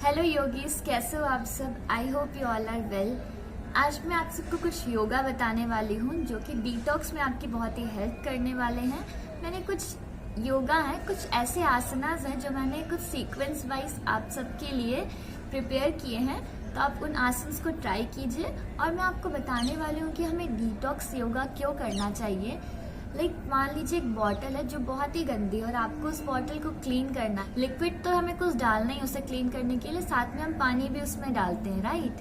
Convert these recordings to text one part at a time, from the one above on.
Hello yogis, कैसे हो आप सब। I hope you all are well. आज मैं आप सबको कुछ योगा बताने वाली हूँ जो कि डिटॉक्स में आपकी बहुत ही हेल्प करने वाले हैं। मैंने कुछ योगा है, कुछ ऐसे आसनास हैं जो मैंने कुछ सीक्वेंस वाइज आप सबके लिए प्रिपेयर किए हैं, तो आप उन आसन्स को ट्राई कीजिए। और मैं आपको बताने वाली हूँ कि हमें डिटॉक्स योगा क्यों करना चाहिए। मान लीजिए एक बॉटल है जो बहुत ही गंदी है और आपको उस बॉटल को क्लीन करना है। लिक्विड तो हमें कुछ डालना ही उसे क्लीन करने के लिए, साथ में हम पानी भी उसमें डालते हैं, राइट।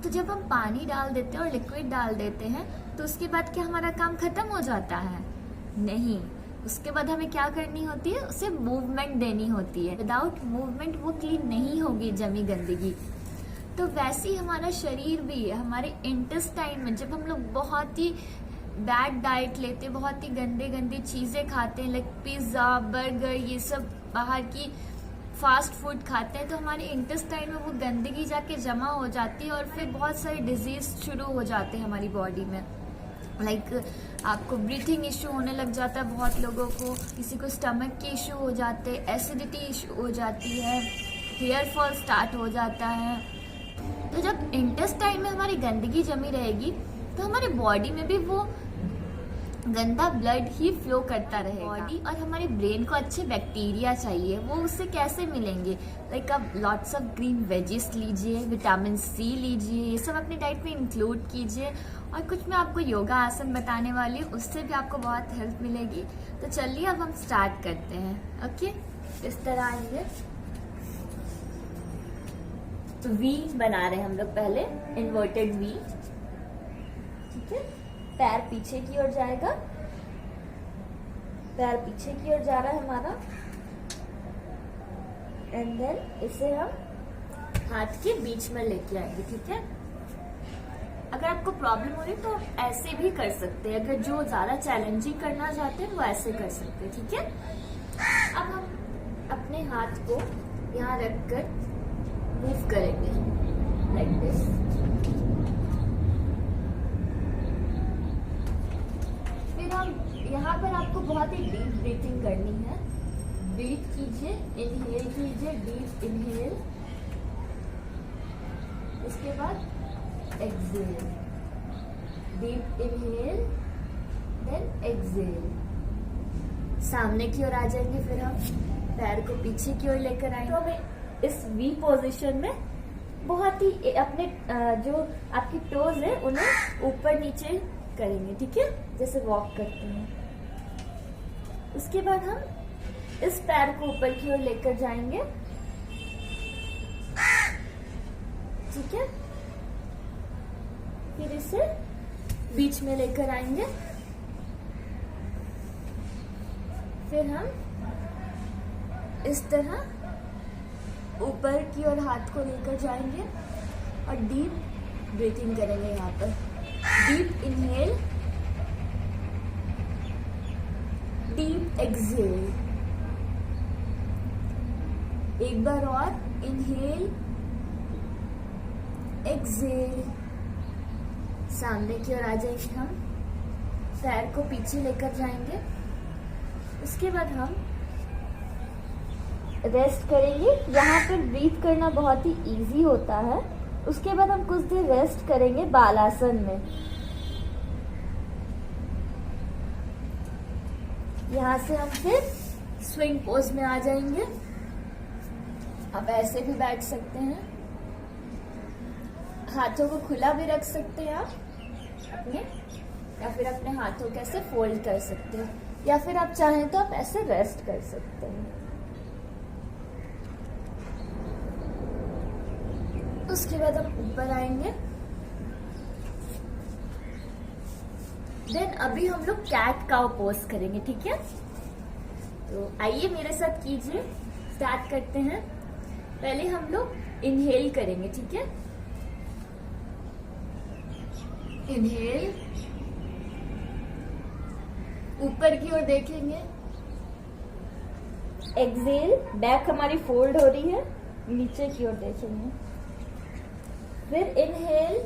तो जब हम पानी डाल देते हैं और लिक्विड डाल देते हैं तो उसके बाद क्या हमारा काम खत्म हो जाता है? नहीं, उसके बाद हमें क्या करनी होती है, उसे मूवमेंट देनी होती है। विदाउट मूवमेंट वो क्लीन नहीं होगी जमी गंदगी। तो वैसे ही हमारा शरीर भी है, हमारे इंटेस्टाइन में जब हम लोग बहुत ही बैड डाइट लेते, बहुत ही गंदे गंदी चीज़ें खाते हैं, लाइक पिज़्ज़ा, बर्गर, ये सब बाहर की फास्ट फूड खाते हैं, तो हमारे इंटेस्टाइन में वो गंदगी जाके जमा हो जाती है और फिर बहुत सारे डिजीज शुरू हो जाते हैं हमारी बॉडी में। लाइक आपको ब्रीथिंग इशू होने लग जाता है, बहुत लोगों को, किसी को स्टमक के इशू हो जाते हैं, एसिडिटी इशू हो जाती है, हेयर फॉल स्टार्ट हो जाता है। तो जब इंटेस्टाइन में हमारी गंदगी जमी रहेगी तो हमारे बॉडी में भी वो गंदा ब्लड ही फ्लो करता रहेगा। बॉडी और हमारे ब्रेन को अच्छे बैक्टीरिया चाहिए, वो उससे कैसे मिलेंगे? लाइक आप लॉट्स ऑफ ग्रीन वेजिस लीजिए, विटामिन सी लीजिए, ये सब अपनी डाइट में इंक्लूड कीजिए। और कुछ मैं आपको योगा आसन बताने वाली हूँ, उससे भी आपको बहुत हेल्प मिलेगी। तो चलिए अब हम स्टार्ट करते हैं। ओके, इस तरह आएंगे तो वी बना रहे हैं हम लोग पहले, इन्वर्टेड वी। ठीक है, पैर पीछे की ओर जाएगा, पैर पीछे की ओर जा रहा है हमारा, एंड देन इसे हम हाथ के बीच में लेके आएंगे। ठीक है, अगर आपको प्रॉब्लम हो रही है तो आप ऐसे भी कर सकते हैं, अगर जो ज्यादा चैलेंजिंग करना चाहते हैं वो ऐसे कर सकते हैं। ठीक है, अब हम अपने हाथ को यहाँ रखकर मूव करेंगे लाइक दिस। यहाँ पर आपको बहुत ही डीप ब्रीथिंग करनी है। ब्रीथ कीजिए, इनहेल कीजिए, डीप इनहेल, उसके बाद exhale, deep inhale, then exhale. सामने की ओर आ जाएंगे, फिर हम पैर को पीछे की ओर लेकर आएंगे। तो हमें इस वी पोजीशन में बहुत ही अपने जो आपकी टोज है उन्हें ऊपर नीचे करेंगे। ठीक है, जैसे वॉक करते हैं। उसके बाद हम इस पैर को ऊपर की ओर लेकर जाएंगे। ठीक है, फिर इसे बीच में लेकर आएंगे। फिर हम इस तरह ऊपर की ओर हाथ को लेकर जाएंगे और डीप ब्रीथिंग करेंगे। यहाँ पर डीप इनहेल, डीप एक्सहेल, एक बार और, इनहेल, एक्सहेल। सामने की ओर आ जाएंगे, हम पैर को पीछे लेकर जाएंगे। उसके बाद हम रेस्ट करेंगे। यहाँ पर ब्रीथ करना बहुत ही इजी होता है। उसके बाद हम कुछ देर रेस्ट करेंगे बालासन में। यहाँ से हम फिर स्विंग पोज में आ जाएंगे। आप ऐसे भी बैठ सकते हैं, हाथों को खुला भी रख सकते हैं आप अपने, या फिर अपने हाथों को ऐसे फोल्ड कर सकते हैं, या फिर आप चाहें तो आप ऐसे रेस्ट कर सकते हैं। उसके बाद हम ऊपर आएंगे। देन अभी हम लोग कैट काउ पोज करेंगे। ठीक है, तो आइए मेरे साथ कीजिए। स्टार्ट करते हैं। पहले हम लोग इनहेल करेंगे। ठीक है, इनहेल, ऊपर की ओर देखेंगे। एक्सहेल, बैक हमारी फोल्ड हो रही है, नीचे की ओर देखेंगे। फिर इनहेल,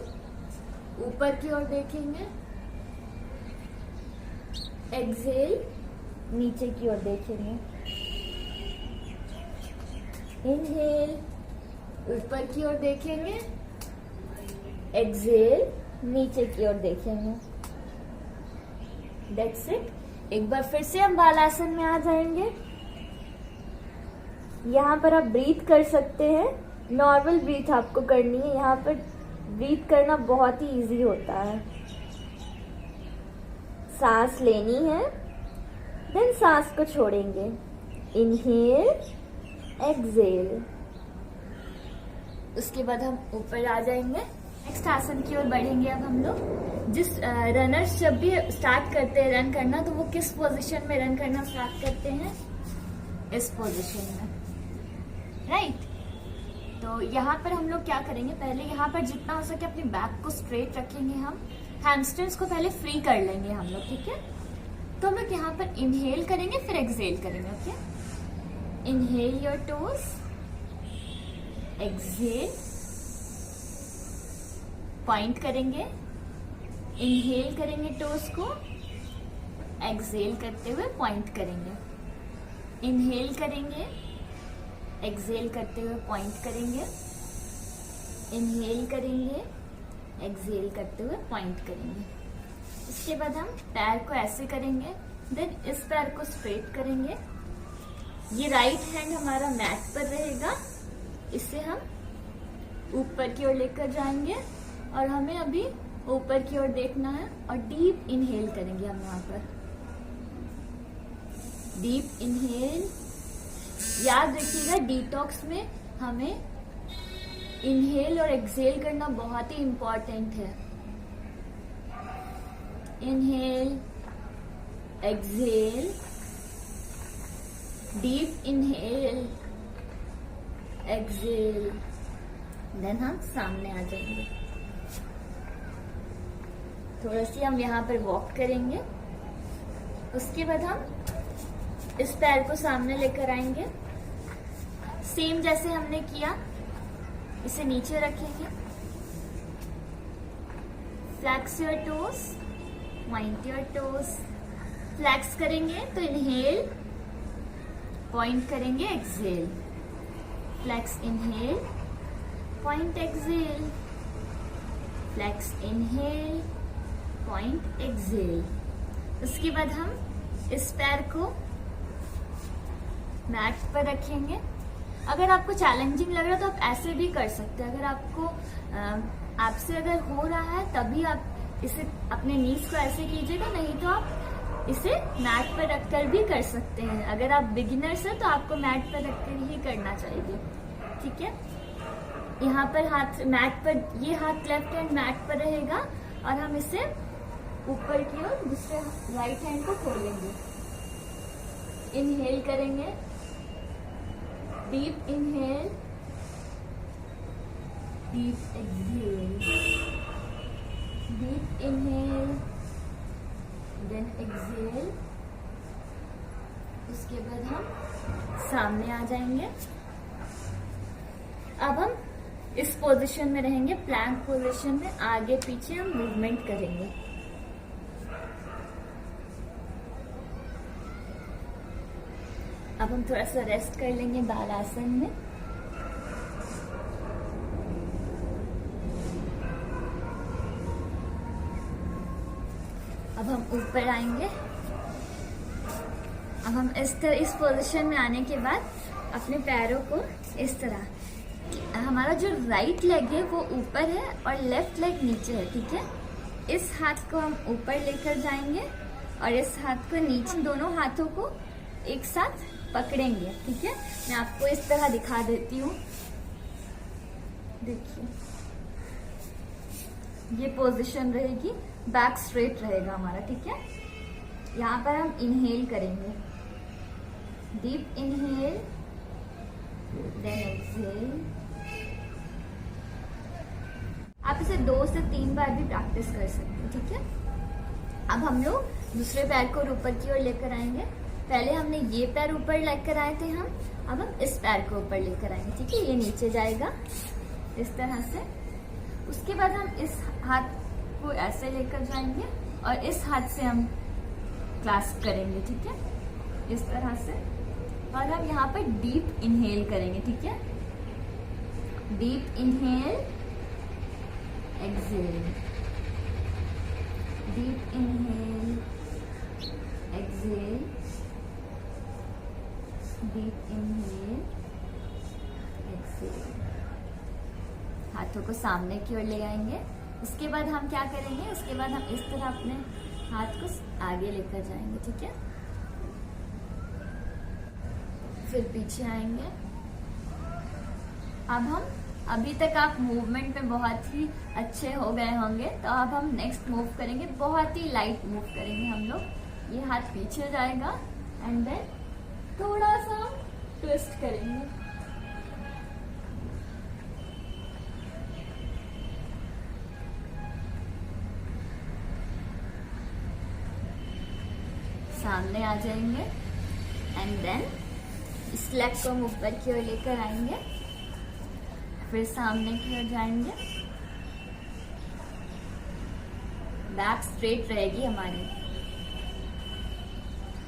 ऊपर की ओर देखेंगे। एक्सहेल, नीचे की ओर देखेंगे। इनहेल, ऊपर की ओर देखेंगे, एक्सेल, नीचे की ओर देखेंगे। That's it. एक बार फिर से हम बालासन में आ जाएंगे। यहाँ पर आप ब्रीथ कर सकते हैं, नॉर्मल ब्रीथ आपको करनी है। यहाँ पर ब्रीथ करना बहुत ही इजी होता है। सांस लेनी है, देन सांस को छोड़ेंगे। Inhale, exhale. उसके बाद हम ऊपर आ जाएंगे। नेक्स्ट आसन की ओर बढ़ेंगे। अब हम लोग रनर्स जब भी स्टार्ट करते हैं रन करना, तो वो किस पोजीशन में रन करना स्टार्ट करते हैं? इस पोजीशन में, राइट। तो यहाँ पर हम लोग क्या करेंगे, पहले यहाँ पर जितना हो सके अपनी बैक को स्ट्रेट रखेंगे। हम हैमस्ट्रिंग्स को पहले फ्री कर लेंगे हम लोग, ठीक है। तो हम लोग यहाँ पर इनहेल करेंगे, फिर एक्सेल करेंगे, okay. Inhale your toes, exhale, point करेंगे। इनहेल करेंगे टोज को, एक्सेल करते हुए पॉइंट करेंगे। इनहेल करेंगे, एक्सेल करते हुए पॉइंट करेंगे। इनहेल करेंगे, एक्सेल करते हुए पॉइंट करेंगे। इसके बाद हम पैर को ऐसे करेंगे, देन इस पैर को स्ट्रेट करेंगे। ये राइट हैंड हमारा मैट पर रहेगा, इसे हम ऊपर की ओर लेकर जाएंगे और हमें अभी ऊपर की ओर देखना है। और डीप इनहेल करेंगे हम यहाँ पर, डीप इनहेल। याद रखिएगा डिटॉक्स में हमें इनहेल और एक्सेल करना बहुत ही इंपॉर्टेंट है। Inhale, exhale, deep inhale, exhale, then हम सामने आ जाएंगे। थोड़ा सी हम यहाँ पर वॉक करेंगे। उसके बाद हम इस पैर को सामने लेकर आएंगे, सेम जैसे हमने किया। इसे नीचे रखेंगे, flex your toes, point your toes. Flex करेंगे तो इनहेल, पॉइंट करेंगे, exhale. Flex inhale, point exhale, flex inhale, point exhale. उसके बाद हम इस पैर को मैट पर रखेंगे। अगर आपको चैलेंजिंग लग रहा है तो आप ऐसे भी कर सकते हैं। अगर आपको आपसे अगर हो रहा है तभी आप इसे अपने नीज को ऐसे कीजिएगा, नहीं तो आप इसे मैट पर रखकर भी कर सकते हैं। अगर आप बिगिनर्स हैं तो आपको मैट पर रखकर ही करना चाहिए, ठीक है। यहाँ पर हाथ मैट पर, ये हाथ लेफ्ट हैंड मैट पर रहेगा और हम इसे ऊपर की ओर दूसरे राइट हैंड को खोलेंगे। इनहेल करेंगे, deep inhale, deep exhale, deep inhale, then exhale. उसके बाद हम सामने आ जाएंगे। अब हम इस पोजीशन में रहेंगे, प्लैंक पोजीशन में। आगे पीछे हम मूवमेंट करेंगे। अब हम थोड़ा सा रेस्ट कर लेंगे बालासन में। अब हम ऊपर आएंगे। अब हम इस पोजीशन में आने के बाद अपने पैरों को इस तरह, हमारा जो राइट लेग है वो ऊपर है और लेफ्ट लेग नीचे है, ठीक है। इस हाथ को हम ऊपर लेकर जाएंगे और इस हाथ को नीचे, दोनों हाथों को एक साथ पकड़ेंगे, ठीक है। मैं आपको इस तरह दिखा देती हूँ, देखिए। ये पोजीशन रहेगी, बैक स्ट्रेट रहेगा हमारा, ठीक है। यहाँ पर हम इनहेल करेंगे, डीप इनहेल, देन एक्सहेल। आप इसे 2 से 3 बार भी प्रैक्टिस कर सकते हैं, ठीक है। अब हम लोग दूसरे पैर को ऊपर की ओर लेकर आएंगे। पहले हमने ये पैर ऊपर लेकर आए थे हम, अब हम इस पैर को ऊपर लेकर आएंगे, ठीक है। ये नीचे जाएगा इस तरह से। उसके बाद हम इस हाथ को ऐसे लेकर जाएंगे और इस हाथ से हम क्लास्प करेंगे, ठीक है, इस तरह से। और हम यहाँ पर डीप इनहेल करेंगे, ठीक है। Deep inhale, exhale, deep inhale, exhale, deep inhale, exhale. हाथों को सामने की ओर ले आएंगे। इसके बाद हम क्या करेंगे, उसके बाद हम इस तरह अपने हाथ को आगे लेकर जाएंगे, ठीक है। फिर पीछे आएंगे। अब हम, अभी तक आप मूवमेंट में बहुत ही अच्छे हो गए होंगे, तो अब हम नेक्स्ट मूव करेंगे, बहुत ही लाइट मूव करेंगे हम लोग। ये हाथ पीछे जाएगा एंड देन थोड़ा सा ट्विस्ट करेंगे। सामने आ जाएंगे एंड देन इस लेग को हम ऊपर की ओर लेकर आएंगे। फिर सामने की ओर जाएंगे, बैक स्ट्रेट रहेगी हमारी।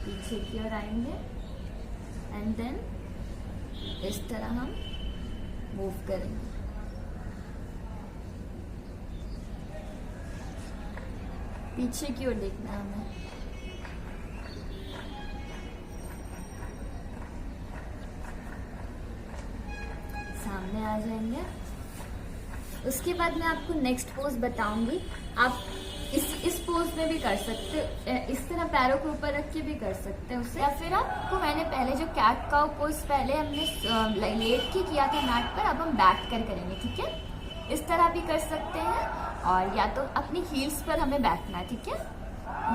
पीछे की ओर आएंगे एंड देन इस तरह हम मूव करेंगे। पीछे की ओर देखना है हमें। सामने आ जाएंगे। उसके बाद मैं आपको नेक्स्ट पोज बताऊंगी। आप इस पोज में भी कर सकते हो, इस तरह पैरों को ऊपर रख के भी कर सकते हैं उससे, या फिर आपको, मैंने पहले जो कैट काउ पोज पहले हमने लेट के किया था मैट पर, अब हम बैठ कर करेंगे, ठीक है। इस तरह भी कर सकते हैं, और या तो अपनी हील्स पर हमें बैठना है, ठीक है।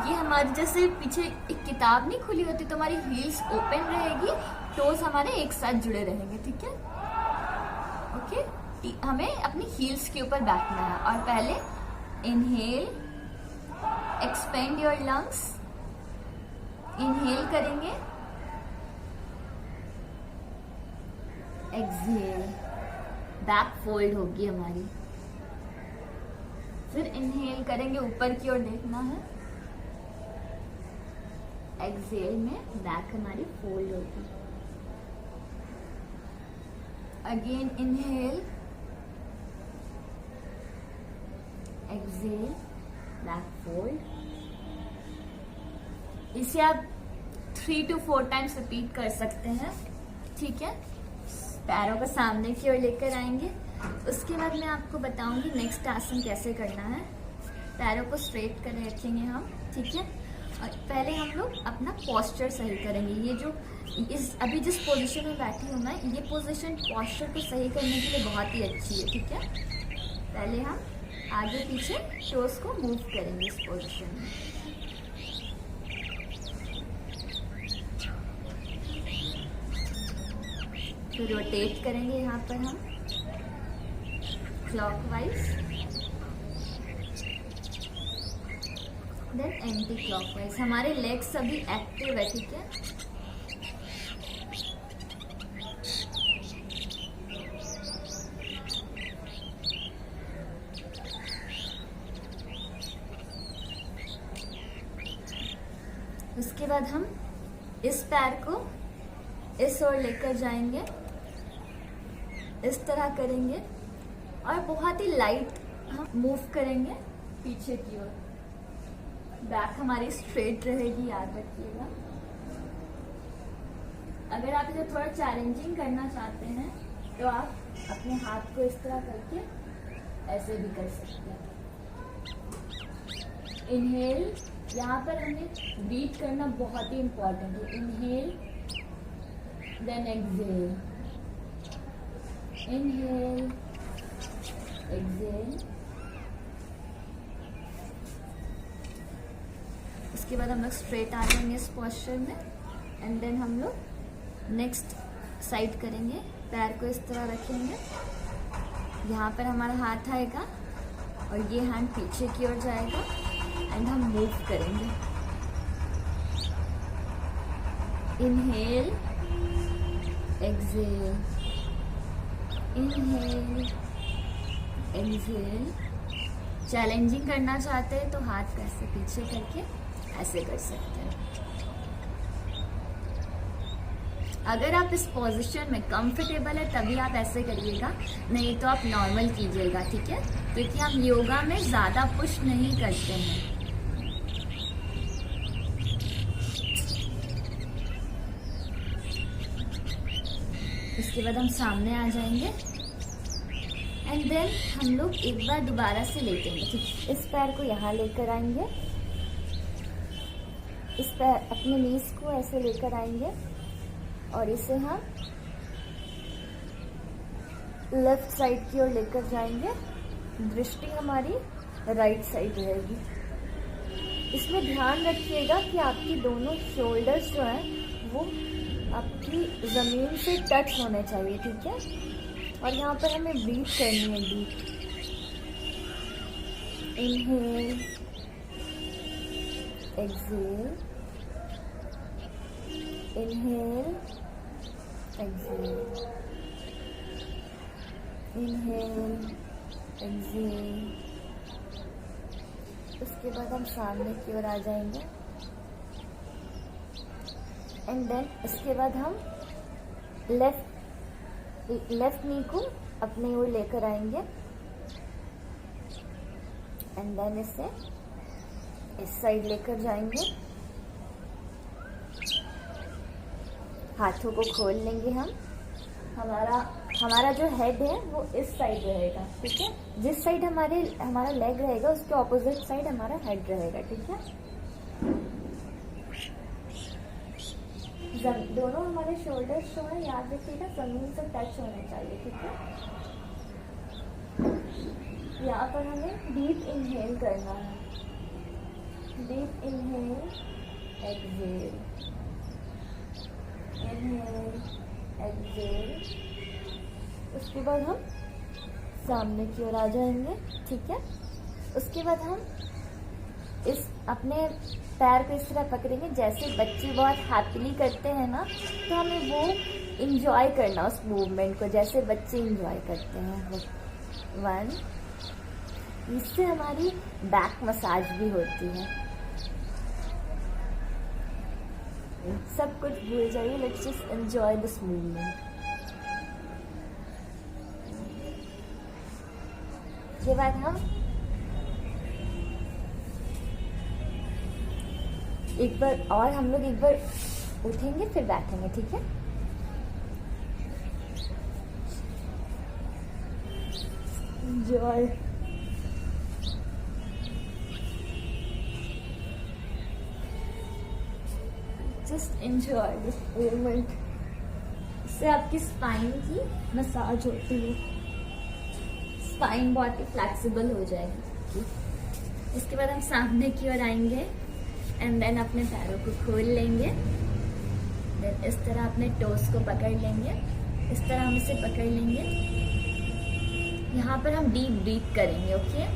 ये हमारी जैसे पीछे एक किताब नहीं खुली होती तो हमारी हील्स ओपन रहेगी, टोज हमारे एक साथ जुड़े रहेंगे, ठीक है। ओके, हमें अपनी हील्स के ऊपर बैठना है। और पहले inhale, expand your lungs, inhale करेंगे, एक्सहेल, बैक फोल्ड होगी हमारी। फिर इनहेल करेंगे, ऊपर की ओर देखना है, एक्सहेल में बैक हमारी फोल्ड होगी। Again inhale, exhale, back fold. इसे आप 3 to 4 टाइम्स रिपीट कर सकते हैं, ठीक है। पैरों को सामने की ओर लेकर आएंगे। उसके बाद मैं आपको बताऊंगी नेक्स्ट आसन कैसे करना है। पैरों को स्ट्रेट कर रखेंगे हम, ठीक है। और पहले हम लोग अपना पोस्चर सही करेंगे। ये जो अभी जिस पोजीशन में बैठी हूँ मैं, ये पोजीशन पोस्चर को सही करने के लिए बहुत ही अच्छी है, ठीक है। पहले हम आगे पीछे टोस को मूव करेंगे इस पोजीशन में। तो रोटेट करेंगे यहाँ पर हम क्लॉकवाइज, देन एंटी क्लॉकवाइज। हमारे लेग्स सभी एक्टिव है, ठीक है। उसके बाद हम इस पैर को इस ओर लेकर जाएंगे, इस तरह करेंगे और बहुत ही लाइट हम मूव करेंगे पीछे की ओर। बैक हमारी स्ट्रेट रहेगी, याद रखिएगा। अगर आप इसे थोड़ा चैलेंजिंग करना चाहते हैं तो आप अपने हाथ को इस तरह करके ऐसे भी कर सकते हैं। इनहेल, यहाँ पर हमें ब्रीथ करना बहुत ही इम्पोर्टेंट है। Inhale, then exhale, inhale, exhale. उसके बाद हम लोग स्ट्रेट आ जाएंगे इस पोस्चर में एंड देन हम लोग नेक्स्ट साइड करेंगे। पैर को इस तरह रखेंगे, यहाँ पर हमारा हाथ आएगा और ये हैंड पीछे की ओर जाएगा एंड हम मूव करेंगे। Inhale, exhale, inhale, exhale. Challenging करना चाहते हैं तो हाथ कैसे पीछे करके ऐसे कर सकते हैं। अगर आप इस पोजीशन में कंफर्टेबल है तभी आप ऐसे करिएगा, नहीं तो आप नॉर्मल कीजिएगा, ठीक है? क्योंकि हम योगा में ज़्यादा पुश नहीं करते हैं। इसके बाद हम सामने आ जाएंगे एंड देन हम लोग एक बार दोबारा से लेटेंगे, ठीक? इस पैर को यहाँ लेकर आएंगे, इस पैर अपने नीज को ऐसे लेकर आएंगे और इसे हम लेफ्ट साइड की ओर लेकर जाएंगे। दृष्टि हमारी राइट साइड रहेगी। इसमें ध्यान रखिएगा कि आपकी दोनों शोल्डर्स जो हैं वो आपकी ज़मीन से टच होने चाहिए, ठीक है? और यहाँ पर हमें ब्रीथ करनी है, deep inhale, exhale, inhale, exhale, inhale, exhale. उसके बाद हम सामने की ओर आ जाएंगे एंड देन इसके बाद हम लेफ्ट नी को अपनी ओर लेकर आएंगे एंड देन इसे इस साइड लेकर जाएंगे। हाथों को खोल लेंगे हम। हमारा जो हेड है वो इस साइड रहेगा, ठीक है? जिस साइड हमारा लेग रहेगा उसके ऑपोजिट साइड हमारा हेड रहेगा, ठीक है? दोनों हमारे शोल्डर्स जो है याद रखिएगा जमीन से टच होने चाहिए, ठीक है? यहाँ पर हमें डीप इनहेल करना है, deep inhale, exhale, inhale, exhale. उसके बाद हम सामने की ओर आ जाएंगे, ठीक है? उसके बाद हम इस अपने पैर को इस तरह पकड़ेंगे जैसे बच्चे बहुत हैप्पीली करते हैं ना, तो हमें वो इंजॉय करना उस मूवमेंट को जैसे बच्चे इंजॉय करते हैं। 1, इससे हमारी बैक मसाज भी होती है। सब कुछ भूल जाइए, let's just enjoy this movement. के बाद हम एक बार और हम लोग एक बार उठेंगे फिर बैठेंगे, ठीक है? Enjoy. Just enjoy this movement. इससे आपकी स्पाइन की मसाज होती है, स्पाइन बहुत ही फ्लेक्सिबल हो जाएगी। इसके बाद हम सामने की ओर आएंगे एंड देन अपने पैरों को खोल लेंगे। देन इस तरह अपने टोस को पकड़ लेंगे, इस तरह हम इसे पकड़ लेंगे। यहाँ पर हम डीप ब्रीथ करेंगे, ओके?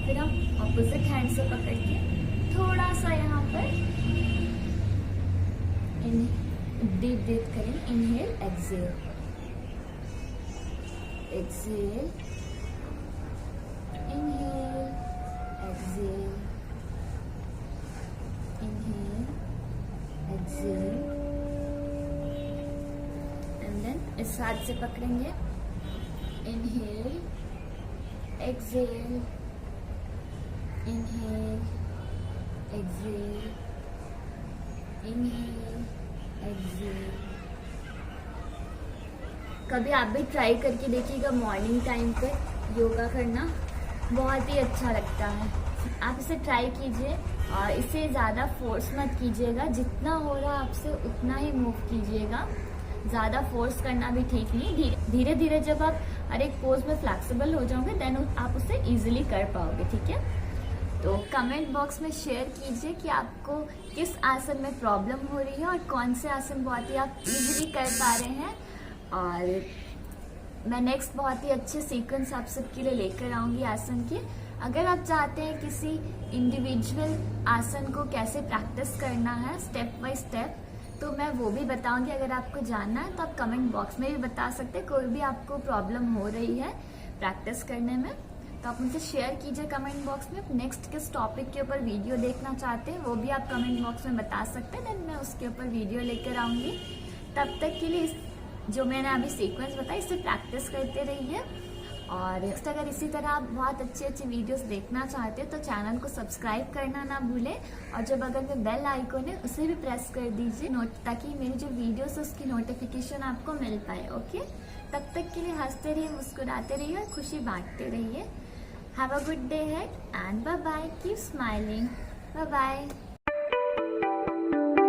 फिर हम ऑपोजिट हैंड से पकड़ के थोड़ा सा यहाँ पर डीप ब्रीथ करेंगे। Inhale, exhale, exhale, inhale, exhale, inhale, exhale, and then इस हाथ से पकड़ेंगे। inhale, exhale, inhale, exhale, inhale, exhale। कभी आप भी ट्राई करके देखिएगा मॉर्निंग टाइम पे योगा करना, बहुत ही अच्छा लगता है। आप इसे ट्राई कीजिए और इसे ज़्यादा फोर्स मत कीजिएगा, जितना हो रहा आपसे उतना ही मूव कीजिएगा। ज़्यादा फोर्स करना भी ठीक नहीं। धीरे धीरे जब आप हर एक पोज में फ्लेक्सिबल हो जाओगे देन आप उसे इजीली कर पाओगे, ठीक है? तो कमेंट बॉक्स में शेयर कीजिए कि आपको किस आसन में प्रॉब्लम हो रही है और कौन से आसन बहुत ही आप इजीली कर पा रहे हैं। और मैं नेक्स्ट बहुत ही अच्छे सीक्वेंस आप सबके लिए लेकर आऊँगी आसन के। अगर आप चाहते हैं किसी इंडिविजुअल आसन को कैसे प्रैक्टिस करना है स्टेप बाय स्टेप, तो मैं वो भी बताऊंगी। अगर आपको जानना है तो आप कमेंट बॉक्स में भी बता सकते हैं, कोई भी आपको प्रॉब्लम हो रही है प्रैक्टिस करने में तो आप मुझसे शेयर कीजिए कमेंट बॉक्स में नेक्स्ट किस टॉपिक के ऊपर वीडियो देखना चाहते हैं, वो भी आप कमेंट बॉक्स में बता सकते हैं, देन मैं उसके ऊपर वीडियो लेकर आऊँगी। तब तक के लिए जो मैंने अभी सीक्वेंस बताया इससे प्रैक्टिस करते रहिए। और अगर इसी तरह आप बहुत अच्छी अच्छी वीडियोस देखना चाहते हैं तो चैनल को सब्सक्राइब करना ना भूलें, और जो बगल में बेल आइकन है उसे भी प्रेस कर दीजिए ताकि मेरी जो वीडियोस है उसकी नोटिफिकेशन आपको मिल पाए। ओके, तब तक के लिए हंसते रहिए, मुस्कुराते रहिए और खुशी बांटते रहिए। Have a good day ahead and bye bye, keep smiling, bye bye.